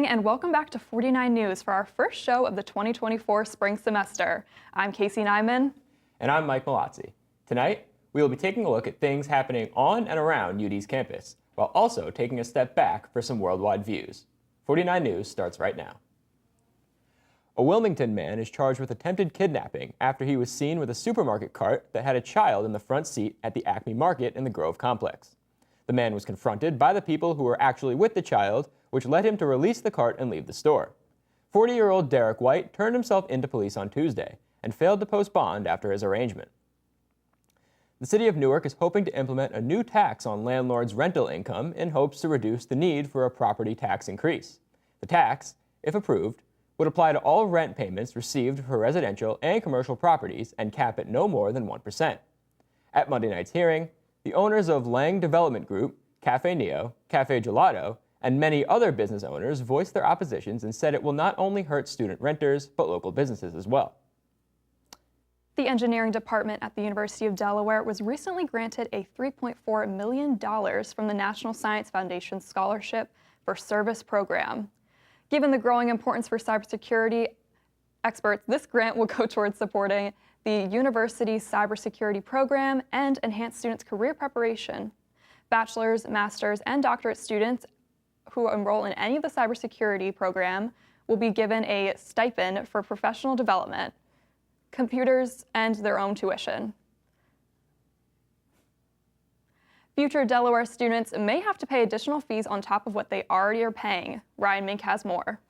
and welcome back to 49 News for our first show of the 2024 spring semester. I'm Casey Nyman. And I'm Mike Malazzi. Tonight, we will be taking a look at things happening on and around UD's campus, while also taking a step back for some worldwide views. 49 News starts right now. A Wilmington man is charged with attempted kidnapping after he was seen with a supermarket cart that had a child in the front seat at the Acme Market in the Grove complex. The man was confronted by the people who were actually with the child, which led him to release the cart and leave the store. 40-year-old Derek White turned himself into police on Tuesday and failed to post bond after his arraignment. The city of Newark is hoping to implement a new tax on landlords' rental income in hopes to reduce the need for a property tax increase. The tax, if approved, would apply to all rent payments received for residential and commercial properties and cap at no more than 1%. At Monday night's hearing, the owners of Lang Development Group, Cafe Neo, Cafe Gelato, and many other business owners voiced their oppositions and said it will not only hurt student renters, but local businesses as well. The engineering department at the University of Delaware was recently granted a $3.4 million from the National Science Foundation Scholarship for Service program. Given the growing importance for cybersecurity experts, this grant will go towards supporting the university's cybersecurity program and enhance students' career preparation. Bachelor's, master's, and doctorate students who enroll in any of the cybersecurity program will be given a stipend for professional development, computers, and their own tuition. Future Delaware students may have to pay additional fees on top of what they already are paying. Ryan Mink has more.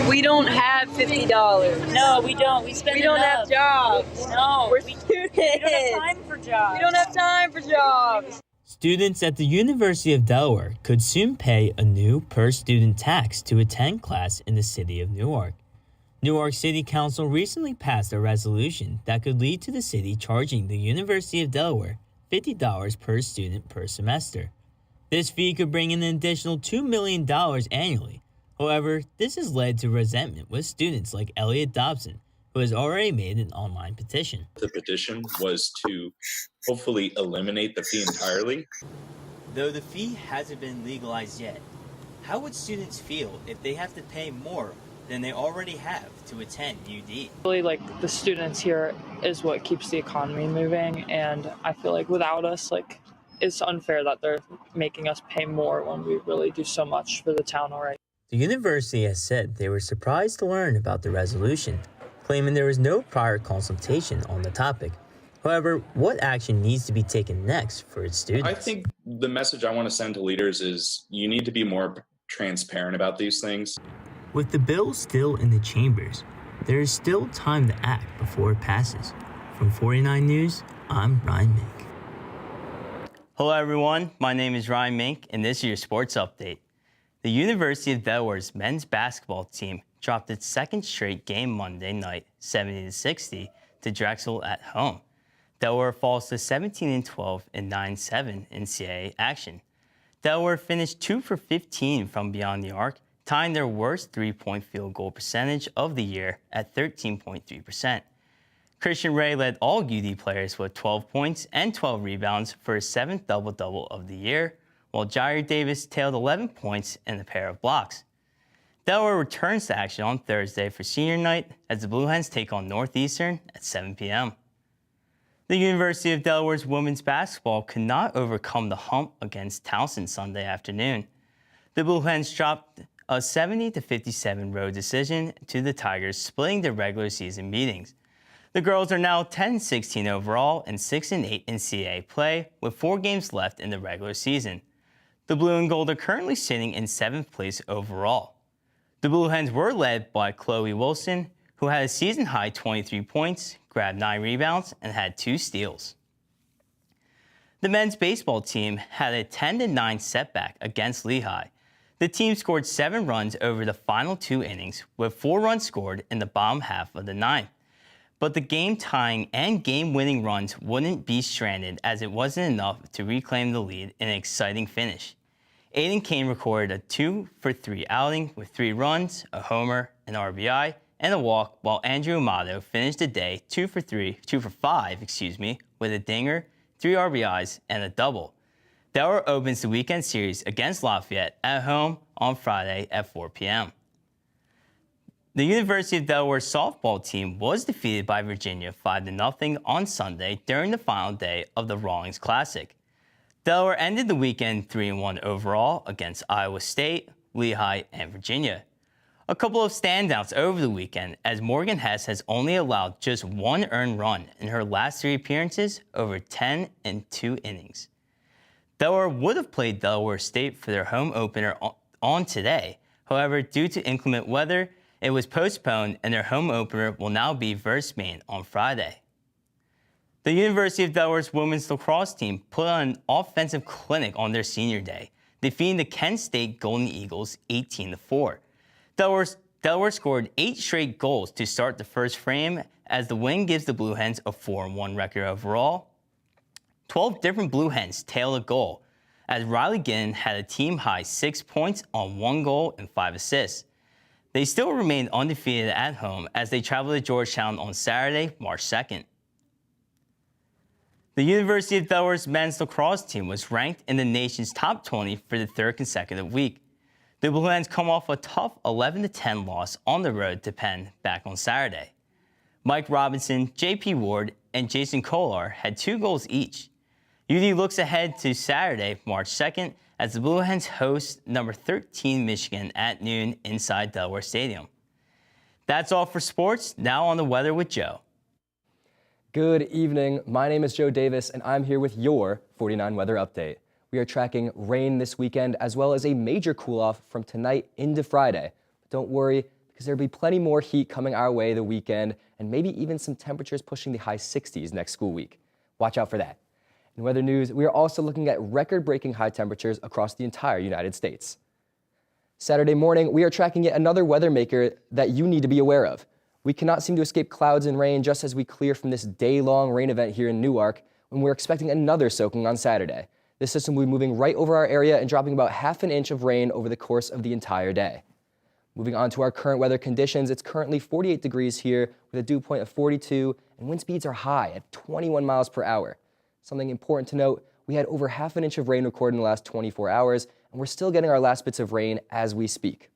We don't have $50. No, we don't. We don't have jobs. No, we're students. We don't have time for jobs. We don't have time for jobs. Students at the University of Delaware could soon pay a new per-student tax to attend class in the city of Newark. Newark City Council recently passed a resolution that could lead to the city charging the University of Delaware $50 per student per semester. This fee could bring in an additional $2 million annually. However, this has led to resentment with students like Elliot Dobson, who has already made an online petition. The petition was to hopefully eliminate the fee entirely. Though the fee hasn't been legalized yet, how would students feel if they have to pay more than they already have to attend UD? Really, the students here is what keeps the economy moving, and I feel like without us, it's unfair that they're making us pay more when we really do so much for the town already. The university has said they were surprised to learn about the resolution, claiming there was no prior consultation on the topic. However, what action needs to be taken next for its students? I think the message I want to send to leaders is you need to be more transparent about these things. With the bill still in the chambers, there is still time to act before it passes. From 49 News, I'm Ryan Mink. Hello everyone, my name is Ryan Mink and this is your sports update. The University of Delaware's men's basketball team dropped its second straight game Monday night, 70-60, to Drexel at home. Delaware falls to 17-12 and 9-7 in NCAA action. Delaware finished 2 for 15 from beyond the arc, tying their worst three-point field goal percentage of the year at 13.3%. Christian Ray led all UD players with 12 points and 12 rebounds for his 7th double-double of the year, while Jair Davis tailed 11 points and a pair of blocks. Delaware returns to action on Thursday for senior night as the Blue Hens take on Northeastern at 7 p.m. The University of Delaware's women's basketball could not overcome the hump against Towson Sunday afternoon. The Blue Hens dropped a 70-57 road decision to the Tigers, splitting their regular season meetings. The girls are now 10-16 overall and 6-8 in NCAA play, with 4 games left in the regular season. The Blue and Gold are currently sitting in 7th place overall. The Blue Hens were led by Chloe Wilson, who had a season-high 23 points, grabbed 9 rebounds, and had 2 steals. The men's baseball team had a 10-9 setback against Lehigh. The team scored 7 runs over the final 2 innings, with 4 runs scored in the bottom half of the 9th. But the game-tying and game-winning runs wouldn't be stranded, as it wasn't enough to reclaim the lead in an exciting finish. Aiden Kane recorded a 2-for-3 outing with 3 runs, a homer, an RBI, and a walk, while Andrew Amato finished the day 2 for 5, with a dinger, 3 RBIs, and a double. Delaware opens the weekend series against Lafayette at home on Friday at 4 p.m. The University of Delaware softball team was defeated by Virginia 5-0 on Sunday during the final day of the Rawlings Classic. Delaware ended the weekend 3-1 overall against Iowa State, Lehigh, and Virginia. A couple of standouts over the weekend, as Morgan Hess has only allowed just one earned run in her last 3 appearances over 10 and 2 innings. Delaware would have played Delaware State for their home opener on today. However, due to inclement weather, it was postponed and their home opener will now be versus Maine on Friday. The University of Delaware's women's lacrosse team put on an offensive clinic on their senior day, defeating the Kent State Golden Eagles 18-4. Delaware scored 8 straight goals to start the first frame, as the win gives the Blue Hens a 4-1 record overall. 12 different Blue Hens tailed a goal, as Riley Ginn had a team-high 6 points on 1 goal and 5 assists. They still remained undefeated at home as they traveled to Georgetown on Saturday, March 2nd. The University of Delaware's men's lacrosse team was ranked in the nation's top 20 for the 3rd consecutive week. The Blue Hens come off a tough 11-10 loss on the road to Penn back on Saturday. Mike Robinson, J.P. Ward, and Jason Kolar had 2 goals each. UD looks ahead to Saturday, March 2nd, as the Blue Hens host number 13 Michigan at noon inside Delaware Stadium. That's all for sports. Now on the weather with Joe. Good evening. My name is Joe Davis, and I'm here with your 49 weather update. We are tracking rain this weekend, as well as a major cool-off from tonight into Friday. But don't worry, because there'll be plenty more heat coming our way the weekend, and maybe even some temperatures pushing the high 60s next school week. Watch out for that. In weather news, we are also looking at record-breaking high temperatures across the entire United States. Saturday morning, we are tracking yet another weather maker that you need to be aware of. We cannot seem to escape clouds and rain just as we clear from this day-long rain event here in Newark, when we're expecting another soaking on Saturday. This system will be moving right over our area and dropping about half an inch of rain over the course of the entire day. Moving on to our current weather conditions, it's currently 48 degrees here with a dew point of 42, and wind speeds are high at 21 miles per hour. Something important to note, we had over half an inch of rain recorded in the last 24 hours, and we're still getting our last bits of rain as we speak.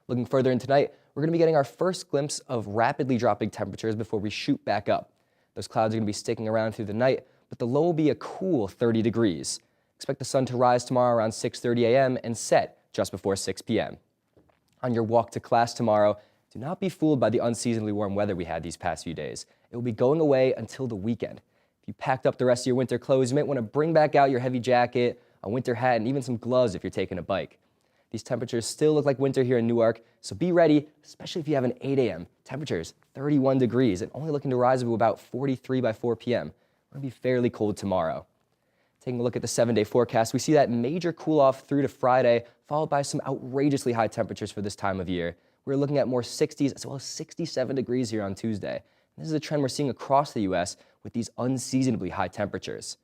Looking further in tonight, we're going to be getting our first glimpse of rapidly dropping temperatures before we shoot back up. Those clouds are going to be sticking around through the night, but the low will be a cool 30 degrees. Expect the sun to rise tomorrow around 6:30 a.m. and set just before 6 p.m. On your walk to class tomorrow, do not be fooled by the unseasonably warm weather we had these past few days. It will be going away until the weekend. If you packed up the rest of your winter clothes, you might want to bring back out your heavy jacket, a winter hat, and even some gloves if you're taking a bike. These temperatures still look like winter here in Newark, so be ready, especially if you have an 8 a.m. Temperatures 31 degrees and only looking to rise to about 43 by 4 p.m. It'll be fairly cold tomorrow. Taking a look at the 7-day forecast, we see that major cool-off through to Friday, followed by some outrageously high temperatures for this time of year. We're looking at more 60s as well as 67 degrees here on Tuesday. This is a trend we're seeing across the U.S. with these unseasonably high temperatures.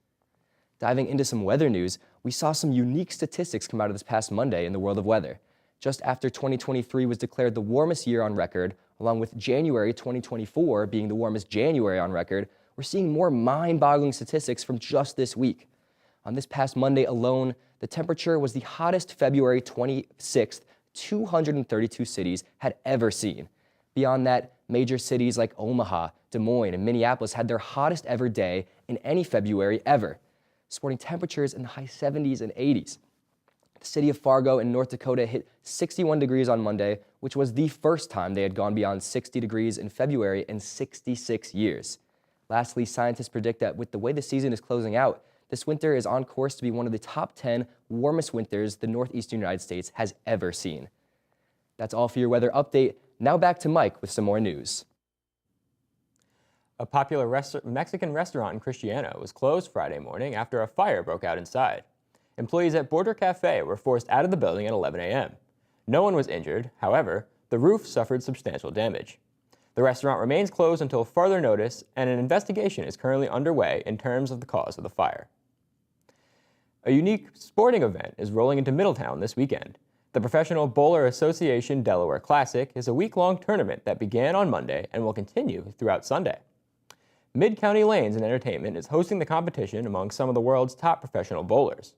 Diving into some weather news, we saw some unique statistics come out of this past Monday in the world of weather. Just after 2023 was declared the warmest year on record, along with January 2024 being the warmest January on record, we're seeing more mind-boggling statistics from just this week. On this past Monday alone, the temperature was the hottest February 26th 232 cities had ever seen. Beyond that, major cities like Omaha, Des Moines, and Minneapolis had their hottest ever day in any February ever, sporting temperatures in the high 70s and 80s. The city of Fargo in North Dakota hit 61 degrees on Monday, which was the first time they had gone beyond 60 degrees in February in 66 years. Lastly, scientists predict that with the way the season is closing out, this winter is on course to be one of the top 10 warmest winters the northeastern United States has ever seen. That's all for your weather update. Now back to Mike with some more news. A popular Mexican restaurant in Christiana was closed Friday morning after a fire broke out inside. Employees at Border Cafe were forced out of the building at 11 a.m. No one was injured. However, the roof suffered substantial damage. The restaurant remains closed until further notice, and an investigation is currently underway in terms of the cause of the fire. A unique sporting event is rolling into Middletown this weekend. The Professional Bowler Association Delaware Classic is a week-long tournament that began on Monday and will continue throughout Sunday. Mid-County Lanes and Entertainment is hosting the competition among some of the world's top professional bowlers.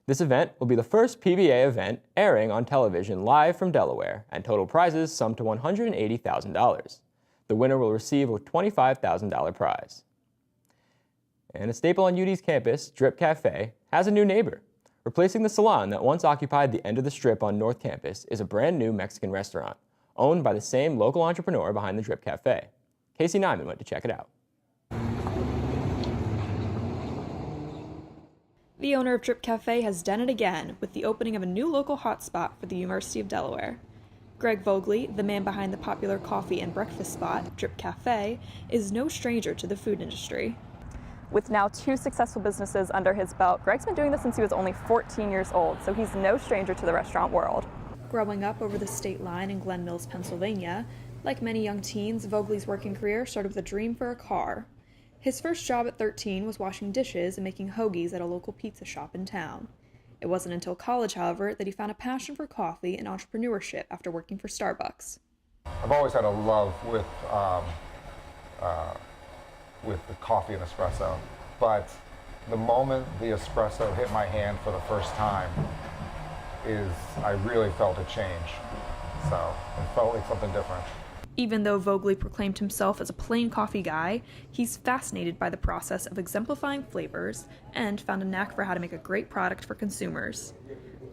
This event will be the first PBA event airing on television live from Delaware, and total prizes sum to $180,000. The winner will receive a $25,000 prize. And a staple on UD's campus, Drip Cafe, has a new neighbor. Replacing the salon that once occupied the end of the strip on North Campus is a brand new Mexican restaurant, owned by the same local entrepreneur behind the Drip Cafe. Casey Nyman went to check it out. The owner of Drip Cafe has done it again with the opening of a new local hotspot for the University of Delaware. Greg Vogley, the man behind the popular coffee and breakfast spot, Drip Cafe, is no stranger to the food industry. With now 2 successful businesses under his belt, Greg's been doing this since he was only 14 years old, so he's no stranger to the restaurant world. Growing up over the state line in Glen Mills, Pennsylvania, like many young teens, Vogley's working career started with a dream for a car. His first job at 13 was washing dishes and making hoagies at a local pizza shop in town. It wasn't until college, however, that he found a passion for coffee and entrepreneurship after working for Starbucks. I've always had a love with the coffee and espresso, but the moment the espresso hit my hand for the first time I really felt a change. So it felt like something different. Even though Vogley proclaimed himself as a plain coffee guy, he's fascinated by the process of exemplifying flavors and found a knack for how to make a great product for consumers.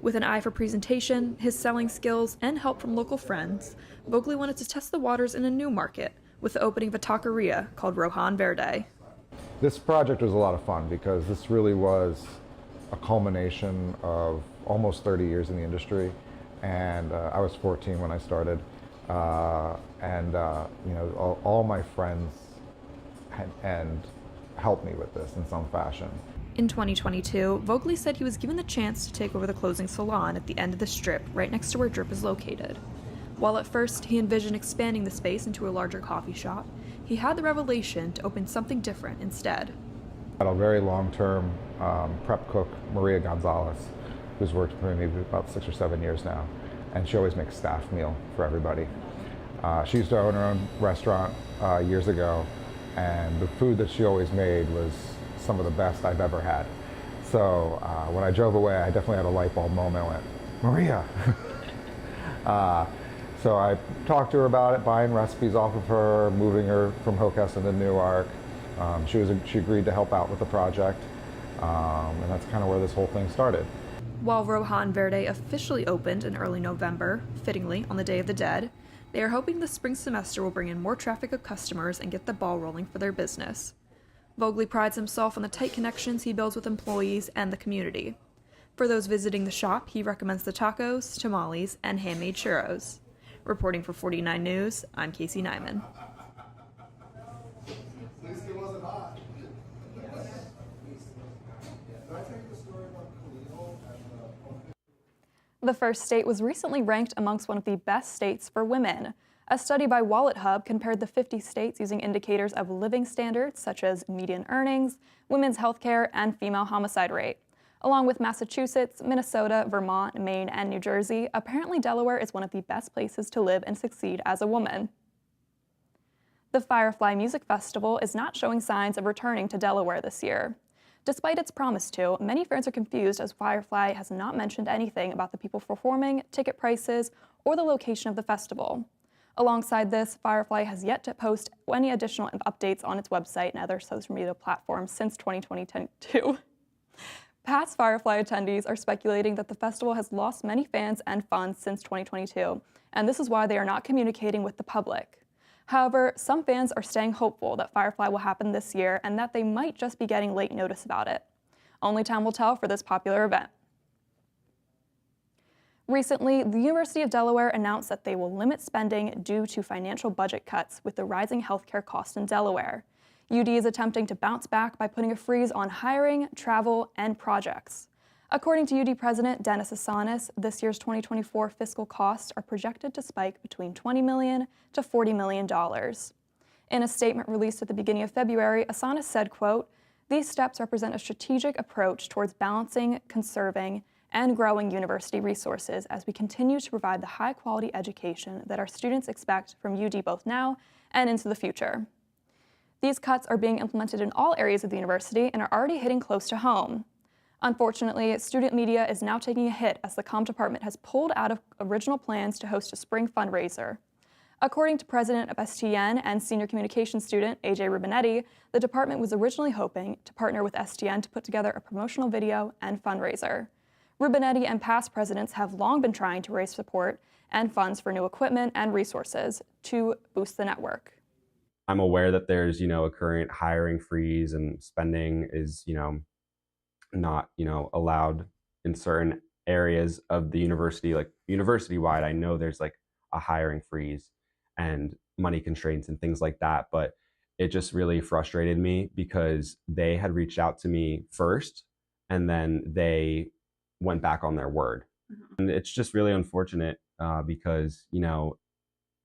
With an eye for presentation, his selling skills, and help from local friends, Vogley wanted to test the waters in a new market with the opening of a taqueria called Rohan Verde. This project was a lot of fun because this really was a culmination of almost 30 years in the industry, and I was 14 when I started. All my friends and helped me with this in some fashion. In 2022, Vogley said he was given the chance to take over the closing salon at the end of the strip, right next to where Drip is located. While at first he envisioned expanding the space into a larger coffee shop, he had the revelation to open something different instead. I had a very long-term prep cook, Maria Gonzalez, who's worked for me about 6 or 7 years now, and she always makes staff meal for everybody. She used to own her own restaurant years ago, and the food that she always made was some of the best I've ever had. So when I drove away, I definitely had a light bulb moment. I went, Maria! So I talked to her about it, buying recipes off of her, moving her from Hocus into Newark. She agreed to help out with the project, and that's kind of where this whole thing started. While Rohan Verde officially opened in early November, fittingly on the Day of the Dead, they are hoping the spring semester will bring in more traffic of customers and get the ball rolling for their business. Vogley prides himself on the tight connections he builds with employees and the community. For those visiting the shop, he recommends the tacos, tamales, and handmade churros. Reporting for 49 News, I'm Casey Nyman. The first state was recently ranked amongst one of the best states for women. A study by WalletHub compared the 50 states using indicators of living standards such as median earnings, women's health care, and female homicide rate. Along with Massachusetts, Minnesota, Vermont, Maine, and New Jersey, apparently Delaware is one of the best places to live and succeed as a woman. The Firefly Music Festival is not showing signs of returning to Delaware this year. Despite its promise to, many fans are confused as Firefly has not mentioned anything about the people performing, ticket prices, or the location of the festival. Alongside this, Firefly has yet to post any additional updates on its website and other social media platforms since 2022. Past Firefly attendees are speculating that the festival has lost many fans and funds since 2022, and this is why they are not communicating with the public. However, some fans are staying hopeful that Firefly will happen this year and that they might just be getting late notice about it. Only time will tell for this popular event. Recently, the University of Delaware announced that they will limit spending due to financial budget cuts with the rising healthcare costs in Delaware. UD is attempting to bounce back by putting a freeze on hiring, travel, and projects. According to UD President Dennis Asanis, this year's 2024 fiscal costs are projected to spike between $20 million to $40 million. In a statement released at the beginning of February, Asanis said, quote, "These steps represent a strategic approach towards balancing, conserving, and growing university resources as we continue to provide the high-quality education that our students expect from UD both now and into the future." These cuts are being implemented in all areas of the university and are already hitting close to home. Unfortunately, student media is now taking a hit as the comm department has pulled out of original plans to host a spring fundraiser. According to president of STN and senior communications student AJ Rubinetti, the department was originally hoping to partner with STN to put together a promotional video and fundraiser. Rubinetti and past presidents have long been trying to raise support and funds for new equipment and resources to boost the network. I'm aware that there's, a current hiring freeze and spending is, not, allowed in certain areas of the university, like university-wide. I know there's like a hiring freeze and money constraints and things like that, but it just really frustrated me because they had reached out to me first and then they went back on their word. And it's just really unfortunate because,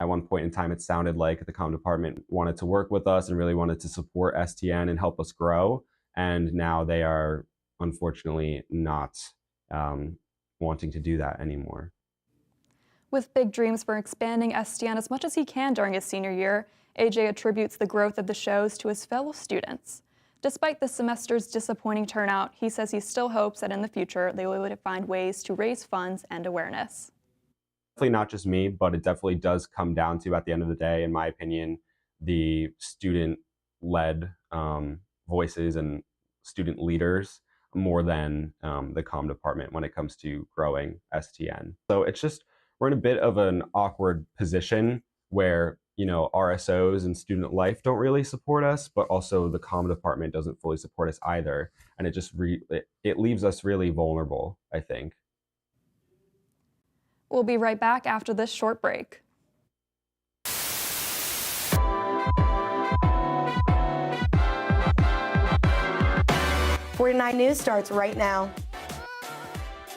at one point in time, it sounded like the comm department wanted to work with us and really wanted to support STN and help us grow. And now they are unfortunately not wanting to do that anymore. With big dreams for expanding STN as much as he can during his senior year, AJ attributes the growth of the shows to his fellow students. Despite the semester's disappointing turnout, he says he still hopes that in the future they will find ways to raise funds and awareness. Definitely not just me, but it definitely does come down to, at the end of the day, in my opinion, the student-led voices and student leaders more than the comm department when it comes to growing STN. So it's just, we're in a bit of an awkward position where, RSOs and student life don't really support us, but also the comm department doesn't fully support us either. And it just, it leaves us really vulnerable, I think. We'll be right back after this short break. 49 News starts right now.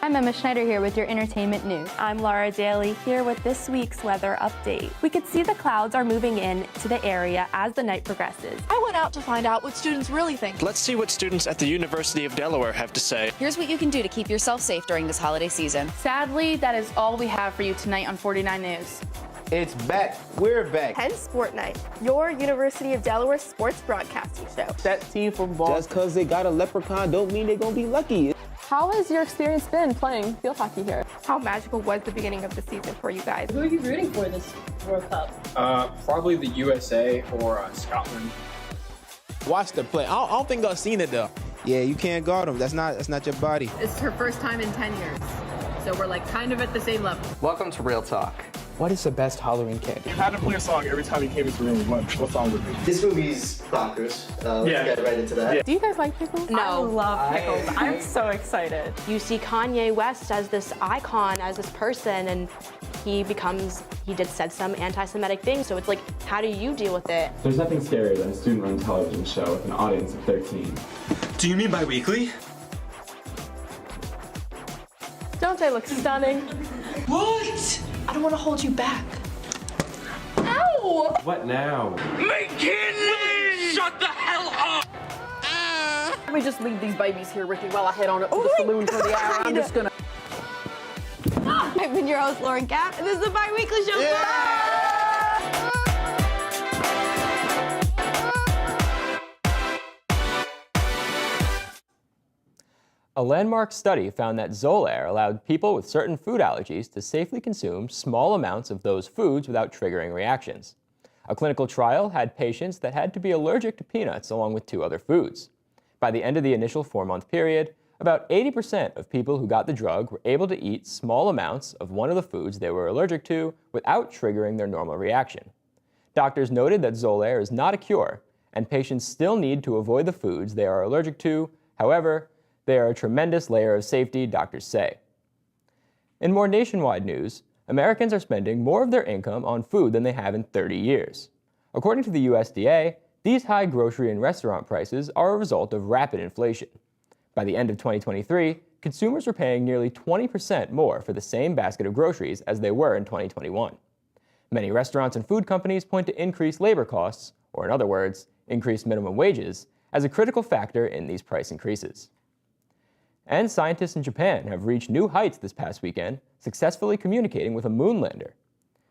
I'm Emma Schneider here with your entertainment news. I'm Laura Daly here with this week's weather update. We could see the clouds are moving in to the area as the night progresses. I went out to find out what students really think. Let's see what students at the University of Delaware have to say. Here's what you can do to keep yourself safe during this holiday season. Sadly, that is all we have for you tonight on 49 News. It's back. We're back. Penn Sport Night, your University of Delaware sports broadcasting show. That team from Boston. Just because they got a leprechaun don't mean they're going to be lucky. How has your experience been playing field hockey here? How magical was the beginning of the season for you guys? Who are you rooting for this World Cup? Probably the USA or Scotland. Watch the play. I don't think I've seen it though. Yeah, you can't guard them. That's not your body. It's her first time in 10 years. So we're like kind of at the same level. Welcome to Real Talk. What is the best Halloween candy? You had to play a song every time you came into the room. What song would it be? This movie's bonkers. Let's get right into that. Yeah. Do you guys like pickles? No. I love pickles. I'm so excited. You see Kanye West as this icon, as this person, and he said some anti-Semitic things. So it's like, how do you deal with it? There's nothing scarier than a student-run television show with an audience of 13. Do you mean bi-weekly? Don't I look stunning? What? I don't want to hold you back. Ow! What now? McKinley! Shut the hell up! Let me just leave these babies here, Ricky, while I head on up to the saloon for the hour. I'm just gonna. I've been your host, Lauren Kapp, and this is the Bi-Weekly Show. Yeah! A landmark study found that Xolair allowed people with certain food allergies to safely consume small amounts of those foods without triggering reactions. A clinical trial had patients that had to be allergic to peanuts along with 2 other foods. By the end of the initial 4-month period, about 80% of people who got the drug were able to eat small amounts of one of the foods they were allergic to without triggering their normal reaction. Doctors noted that Xolair is not a cure, and patients still need to avoid the foods they are allergic to. However, they are a tremendous layer of safety, doctors say. In more nationwide news, Americans are spending more of their income on food than they have in 30 years. According to the USDA, these high grocery and restaurant prices are a result of rapid inflation. By the end of 2023, consumers were paying nearly 20% more for the same basket of groceries as they were in 2021. Many restaurants and food companies point to increased labor costs, or in other words, increased minimum wages, as a critical factor in these price increases. And scientists in Japan have reached new heights this past weekend, successfully communicating with a moon lander.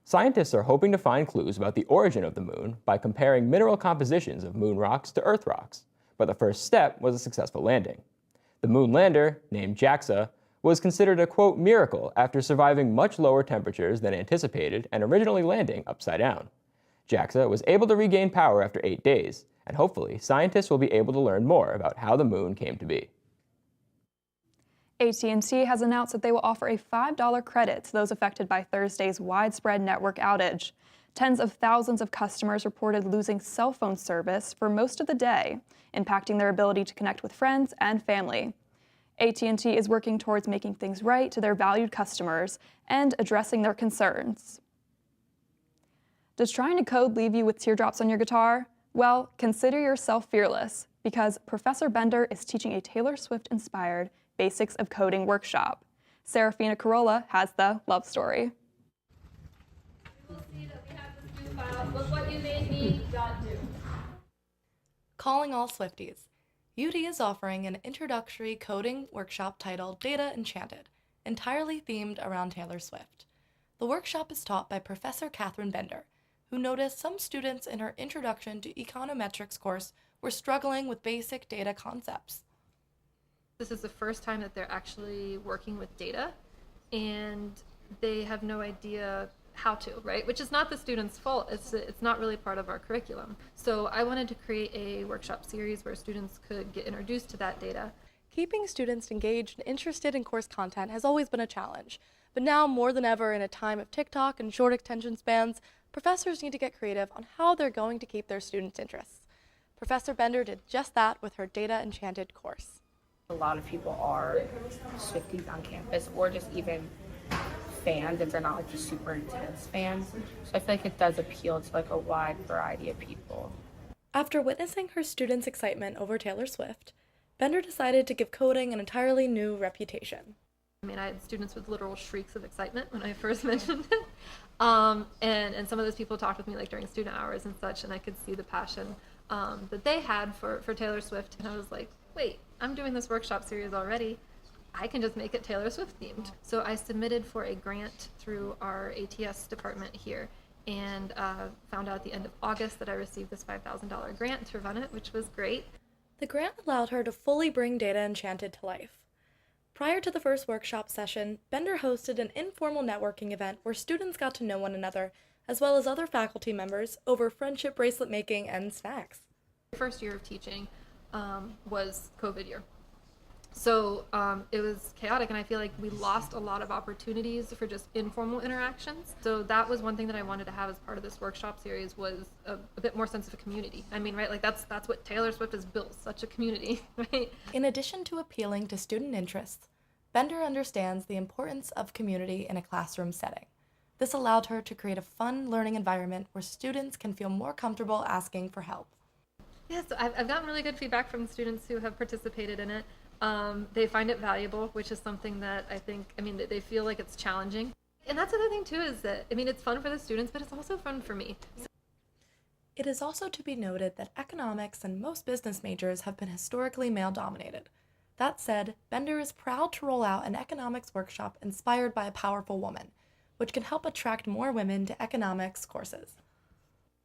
Scientists are hoping to find clues about the origin of the moon by comparing mineral compositions of moon rocks to Earth rocks, but the first step was a successful landing. The moon lander, named JAXA, was considered a, quote, miracle after surviving much lower temperatures than anticipated and originally landing upside down. JAXA was able to regain power after 8 days, and hopefully scientists will be able to learn more about how the moon came to be. AT&T has announced that they will offer a $5 credit to those affected by Thursday's widespread network outage. Tens of thousands of customers reported losing cell phone service for most of the day, impacting their ability to connect with friends and family. AT&T is working towards making things right to their valued customers and addressing their concerns. Does trying to code leave you with teardrops on your guitar? Well, consider yourself fearless, because Professor Bender is teaching a Taylor Swift-inspired Basics of Coding workshop. Serafina Carolla has the love story. You will see that we have this new file. Look what you made me .do. Calling all Swifties. UD is offering an introductory coding workshop titled Data Enchanted, entirely themed around Taylor Swift. The workshop is taught by Professor Catherine Bender, who noticed some students in her Introduction to Econometrics course were struggling with basic data concepts. This is the first time that they're actually working with data, and they have no idea how to, right? Which is not the students' fault. It's not really part of our curriculum. So I wanted to create a workshop series where students could get introduced to that data. Keeping students engaged and interested in course content has always been a challenge, but now more than ever in a time of TikTok and short attention spans, professors need to get creative on how they're going to keep their students' interests. Professor Bender did just that with her Data Enchanted course. A lot of people are Swifties on campus, or just even fans if they're not like the super intense fans. So I feel like it does appeal to like a wide variety of people. After witnessing her students' excitement over Taylor Swift, Bender decided to give coding an entirely new reputation. I mean, I had students with literal shrieks of excitement when I first mentioned it. And some of those people talked with me like during student hours and such, and I could see the passion that they had for Taylor Swift. And I was like, wait, I'm doing this workshop series already. I can just make it Taylor Swift themed. So I submitted for a grant through our ATS department here, and found out at the end of August that I received this $5,000 grant to run it, which was great. The grant allowed her to fully bring Data Enchanted to life. Prior to the first workshop session, Bender hosted an informal networking event where students got to know one another, as well as other faculty members, over friendship bracelet making and snacks. The first year of teaching was COVID year. So it was chaotic, and I feel like we lost a lot of opportunities for just informal interactions. So that was one thing that I wanted to have as part of this workshop series, was a bit more sense of a community. I mean, right, like that's what Taylor Swift has built, such a community, right? In addition to appealing to student interests, Bender understands the importance of community in a classroom setting. This allowed her to create a fun learning environment where students can feel more comfortable asking for help. Yeah, so I've gotten really good feedback from the students who have participated in it. They find it valuable, which is something that I think, they feel like it's challenging. And that's the other thing too, is that, it's fun for the students, but it's also fun for me. It is also to be noted that economics and most business majors have been historically male-dominated. That said, Bender is proud to roll out an economics workshop inspired by a powerful woman, which can help attract more women to economics courses.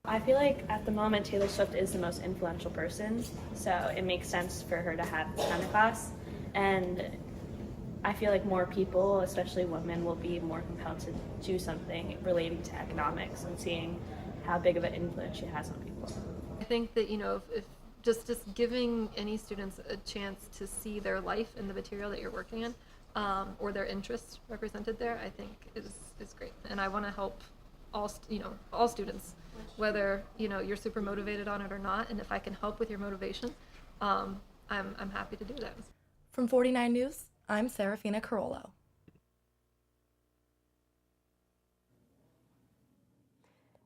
I feel like at the moment Taylor Swift is the most influential person, so it makes sense for her to have this kind of class. And I feel like more people, especially women, will be more compelled to do something relating to economics and seeing how big of an influence she has on people. I think that, if just giving any students a chance to see their life in the material that you're working in, or their interests represented there, I think is great. And I want to help all students, whether you're super motivated on it or not, and if I can help with your motivation, I'm happy to do that. From 49 News, I'm Serafina Carollo.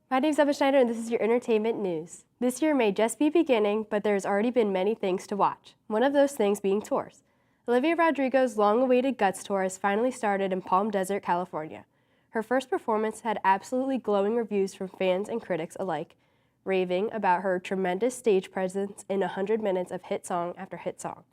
My name's Emma Schneider, and this is your entertainment news. This year may just be beginning, but there's already been many things to watch. One of those things being tours. Olivia Rodrigo's long-awaited Guts tour has finally started in Palm Desert, California. Her first performance had absolutely glowing reviews from fans and critics alike, raving about her tremendous stage presence in 100 minutes of hit song after hit song.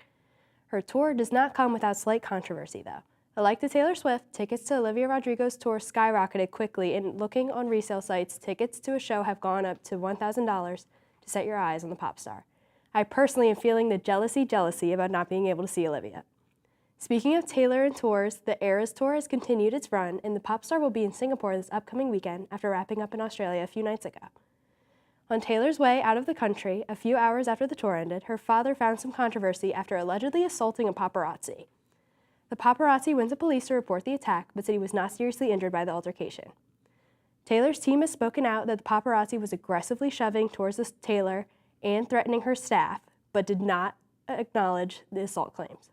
Her tour does not come without slight controversy, though. Like the Taylor Swift, tickets to Olivia Rodrigo's tour skyrocketed quickly, and looking on resale sites, tickets to a show have gone up to $1,000 to set your eyes on the pop star. I personally am feeling the jealousy about not being able to see Olivia. Speaking of Taylor and tours, the Eras Tour has continued its run, and the pop star will be in Singapore this upcoming weekend after wrapping up in Australia a few nights ago. On Taylor's way out of the country, a few hours after the tour ended, her father found some controversy after allegedly assaulting a paparazzi. The paparazzi went to police to report the attack, but said he was not seriously injured by the altercation. Taylor's team has spoken out that the paparazzi was aggressively shoving towards Taylor and threatening her staff, but did not acknowledge the assault claims.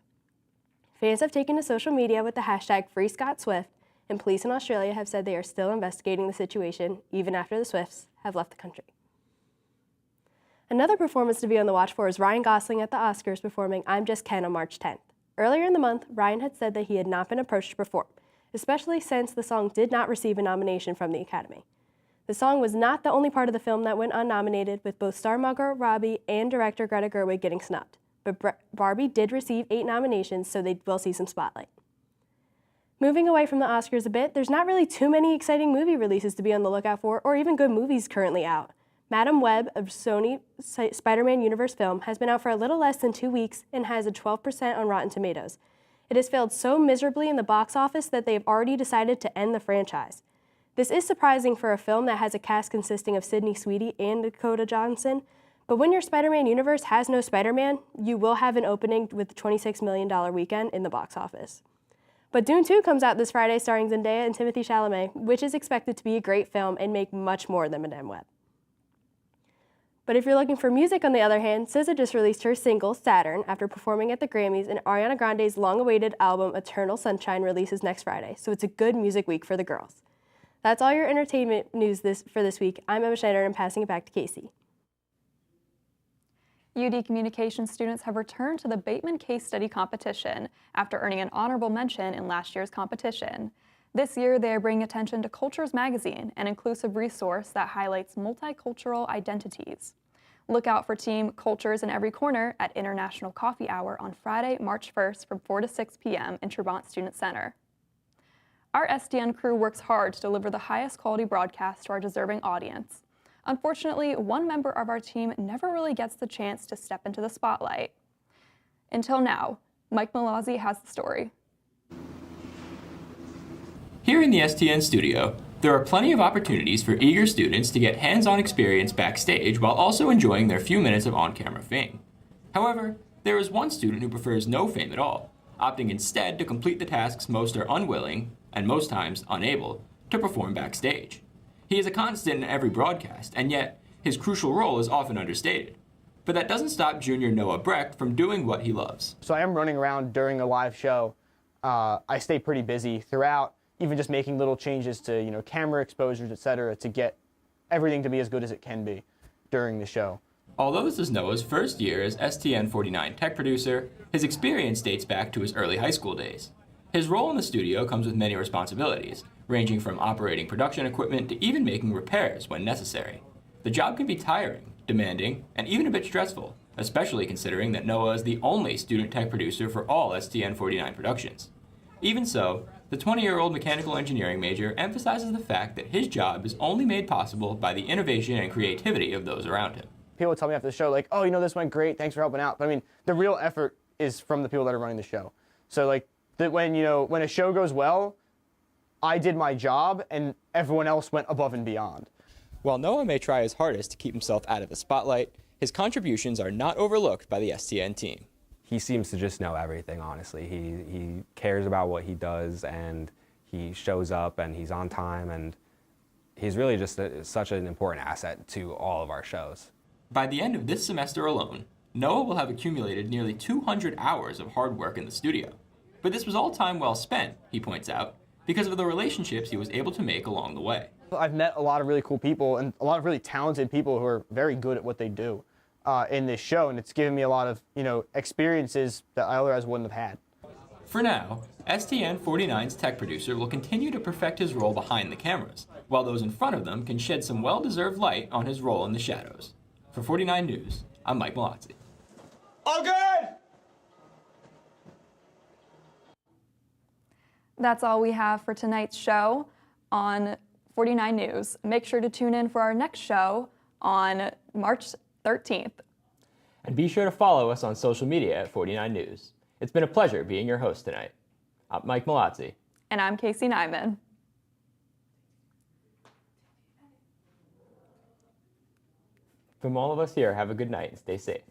Fans have taken to social media with the hashtag #FreeScottSwift, and police in Australia have said they are still investigating the situation even after the Swifts have left the country. Another performance to be on the watch for is Ryan Gosling at the Oscars performing I'm Just Ken on March 10th. Earlier in the month, Ryan had said that he had not been approached to perform, especially since the song did not receive a nomination from the Academy. The song was not the only part of the film that went unnominated, with both star Margot Robbie and director Greta Gerwig getting snubbed. But Barbie did receive 8 nominations, so they will see some spotlight. Moving away from the Oscars a bit, there's not really too many exciting movie releases to be on the lookout for, or even good movies currently out. Madam Web, a Sony Spider-Man Universe film, has been out for a little less than 2 weeks and has a 12% on Rotten Tomatoes. It has failed so miserably in the box office that they have already decided to end the franchise. This is surprising for a film that has a cast consisting of Sydney Sweeney and Dakota Johnson, but when your Spider-Man universe has no Spider-Man, you will have an opening with the $26 million weekend in the box office. But Dune 2 comes out this Friday starring Zendaya and Timothée Chalamet, which is expected to be a great film and make much more than Madame Web. But if you're looking for music, on the other hand, SZA just released her single, Saturn, after performing at the Grammys, and Ariana Grande's long-awaited album, Eternal Sunshine, releases next Friday, so it's a good music week for the girls. That's all your entertainment news for this week. I'm Emma Schneider, and I'm passing it back to Casey. UD Communications students have returned to the Bateman Case Study competition after earning an honorable mention in last year's competition. This year, they are bringing attention to Cultures Magazine, an inclusive resource that highlights multicultural identities. Look out for Team Cultures in Every Corner at International Coffee Hour on Friday, March 1st from 4 to 6 p.m. in Trabant Student Center. Our STN crew works hard to deliver the highest quality broadcast to our deserving audience. Unfortunately, one member of our team never really gets the chance to step into the spotlight. Until now, Mike Malazzi has the story. Here in the STN studio, there are plenty of opportunities for eager students to get hands-on experience backstage while also enjoying their few minutes of on-camera fame. However, there is one student who prefers no fame at all, opting instead to complete the tasks most are unwilling, and most times unable, to perform backstage. He is a constant in every broadcast, and yet his crucial role is often understated. But that doesn't stop junior Noah Brecht from doing what he loves. So I am running around during a live show. I stay pretty busy throughout, even just making little changes to camera exposures, etc., to get everything to be as good as it can be during the show. Although this is Noah's first year as STN 49 tech producer, his experience dates back to his early high school days. His role in the studio comes with many responsibilities, ranging from operating production equipment to even making repairs when necessary. The job can be tiring, demanding, and even a bit stressful, especially considering that Noah is the only student tech producer for all STN 49 productions. Even so, the 20-year-old mechanical engineering major emphasizes the fact that his job is only made possible by the innovation and creativity of those around him. People tell me after the show, like, oh, this went great, thanks for helping out. But I mean, the real effort is from the people that are running the show. So like, when a show goes well, I did my job and everyone else went above and beyond. While Noah may try his hardest to keep himself out of the spotlight, his contributions are not overlooked by the STN team. He seems to just know everything, honestly. He cares about what he does, and he shows up, and he's on time, and he's really just such an important asset to all of our shows. By the end of this semester alone, Noah will have accumulated nearly 200 hours of hard work in the studio. But this was all time well spent, he points out, because of the relationships he was able to make along the way. I've met a lot of really cool people and a lot of really talented people who are very good at what they do in this show, and it's given me a lot of experiences that I otherwise wouldn't have had. For now, STN 49's tech producer will continue to perfect his role behind the cameras, while those in front of them can shed some well-deserved light on his role in the shadows. For 49 News, I'm Mike Malazzi. All good! That's all we have for tonight's show on 49 News. Make sure to tune in for our next show on March 13th. And be sure to follow us on social media at 49 News. It's been a pleasure being your host tonight. I'm Mike Malazzi. And I'm Casey Nyman. From all of us here, have a good night and stay safe.